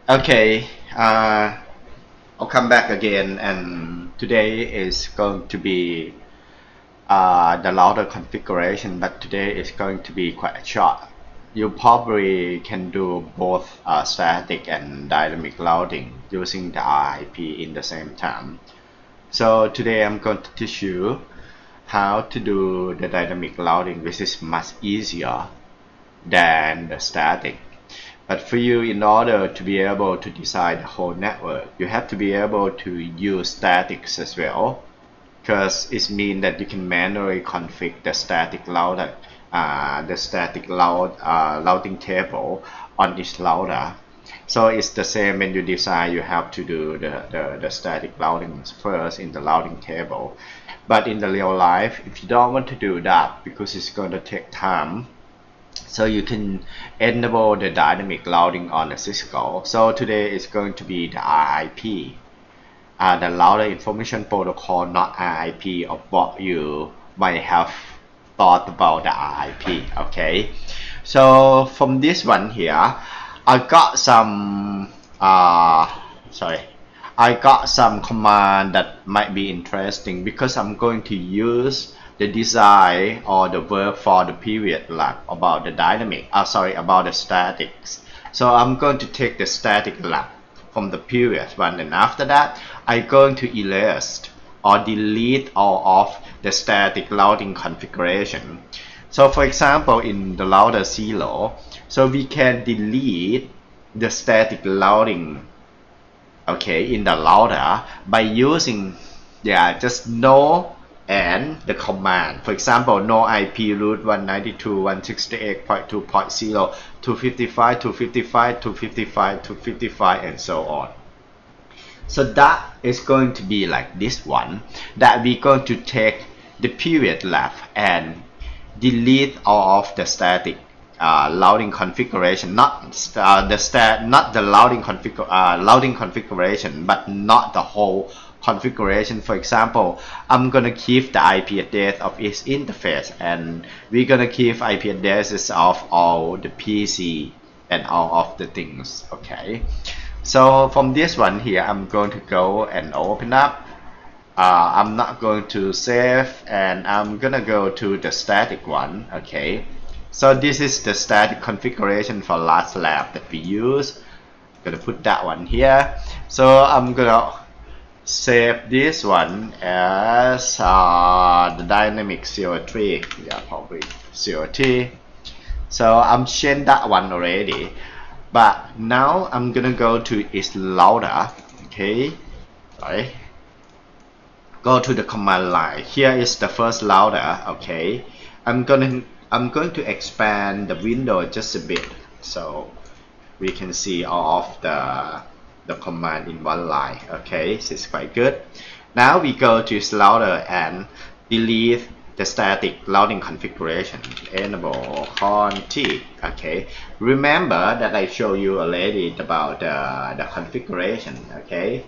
Okay, I'll come back again, and today is going to be the router configuration, but today is going to be quite short. You probably can do both static and dynamic routing using the RIP in the same time. So today I'm going to teach you how to do the dynamic routing, which is much easier than the static. But for you, in order to be able to design the whole network, you have to be able to use statics as well, because it means that you can manually configure the static router, the static routing table on each router. So it's the same when you design, you have to do the static routing first in the routing table. But in the real life, if you don't want to do that, because it's going to take time, so you can enable the dynamic routing on the Cisco. So today is going to be the RIP, the router information protocol, not RIP of what you might have thought about the RIP. Okay, so from this one here, I got some I got some command that might be interesting, because I'm going to use the design or the verb for the period lab about the dynamic, about the statics. So I'm going to take the static lab from the previous one, and after that I'm going to erase or delete all of the static routing configuration. So for example, in the router 0, so we can delete the static routing, okay, in the router by using just no and the command. For example, no IP root 192.168.2.0, 255, 255, 255, 255, and so on. So that is going to be like this one, that we're going to take the period left and delete all of the static routing configuration, not the routing configuration, but not the whole configuration. For example, I'm gonna keep the IP address of each interface, and we're gonna keep IP addresses of all the PC and all of the things. Okay, so from this one here, I'm going to go and open up. I'm not going to save, and I'm gonna go to the static one. Okay, so this is the static configuration for last lab that we use. I'm gonna put that one here. So I'm gonna save this one as the dynamic 03. Yeah, probably 03. So I'm changed that one already, but now I'm gonna go to its router. Okay, sorry, go to the command line. Here is the first router. Okay, I'm going to expand the window just a bit, so we can see all of the command in one line. Okay, this is quite good. Now we go to this router and delete the static routing configuration. Enable conf. Okay, remember that I showed you already about the configuration. Okay,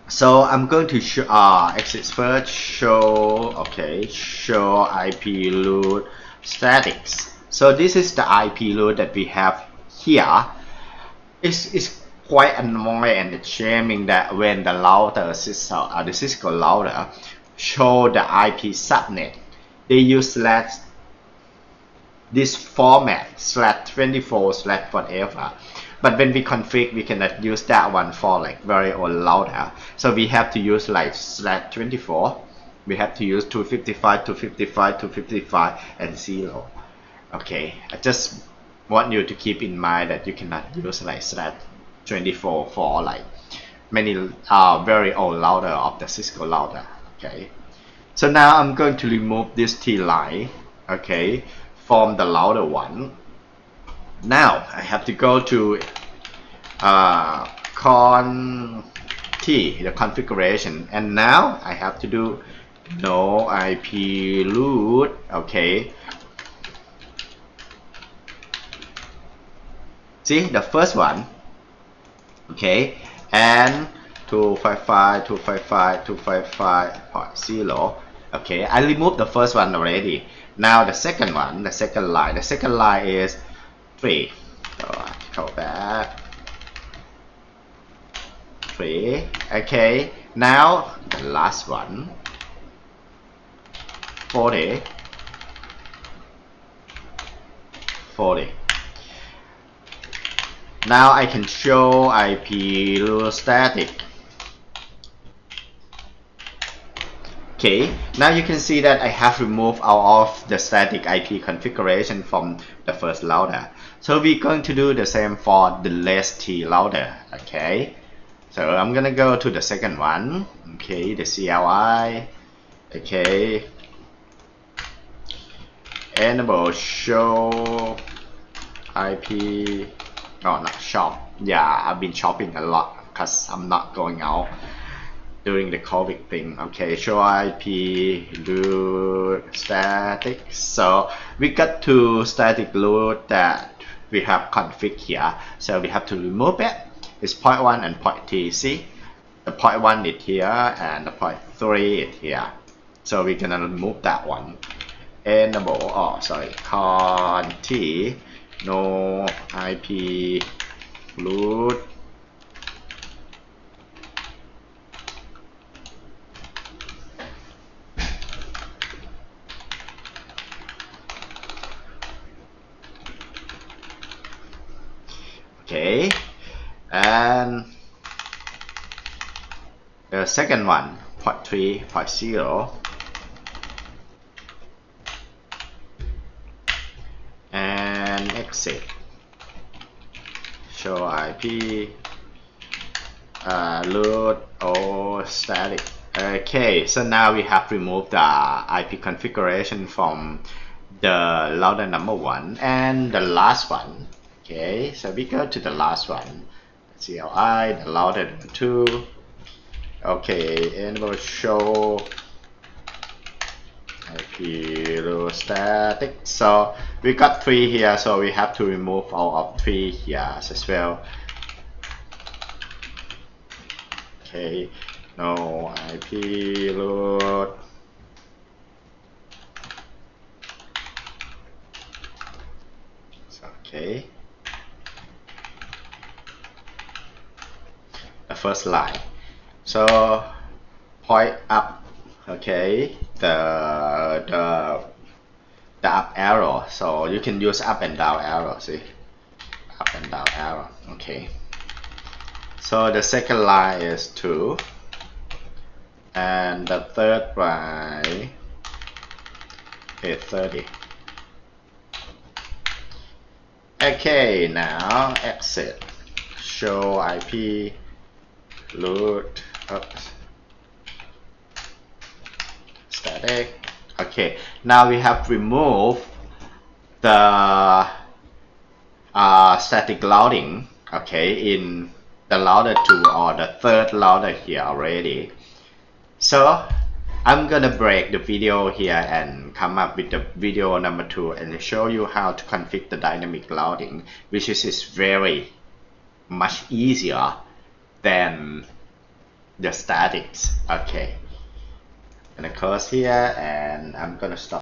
so I'm going to show exit first, show IP root statics. So this is the IP root that we have here. It's quite annoying and shaming that when the router the Cisco router show the IP subnet, they use this format /24/ whatever. But when we configure, we cannot use that one for like very old router. So we have to use like /24. We have to use 255, 255, 255, and 0. Okay, I just want you to keep in mind that you cannot use like /24 for like many very old router of the Cisco router. Okay, so now I'm going to remove this T line, okay, from the router one. Now I have to go to conf, the configuration, and now I have to do no IP root. Okay, see the first one. Okay, and 255, 255, 255.0. Okay, I removed the first one already. Now the second one, the second line is 3. So go back 3. Okay, now the last one 40. Now I can show IP load static. Okay, now you can see that I have removed all of the static IP configuration from the first router. So we're going to do the same for the last T router. Okay, so I'm gonna go to the second one. Okay, the CLI. Okay, enable show IP. Oh, not shop. Yeah, I've been shopping a lot because I'm not going out during the COVID thing. Okay, show IP load static. So we got two static load that we have config here. So we have to remove it. It's point 1 and point 3. See, the point 1 is here and the point 3 is here. So we're gonna remove that one. Enable. Oh, sorry. Conti no IP load. Okay, and the second one, point 3, point 0, and exit. Show IP load or static. Okay, so now we have removed the IP configuration from the router number 1 and the last one. Okay, so we go to the last one, CLI, the router number 2. Okay, enable show IP load static. So we got 3 here, so we have to remove all of 3 here as well. Okay, no IP load. Okay, the first line. So point up. Okay, the up arrow. So you can use up and down arrow. See, up and down arrow. Okay. So the second line is 2, and the third line is 30. Okay, now exit. Show IP load static. Okay, now we have removed the static routing. Okay, in the router 2 or the third router here already. So I'm gonna break the video here and come up with the video number 2 and show you how to configure the dynamic routing, which is very much easier than the statics. Okay, I'm gonna close here and I'm gonna stop.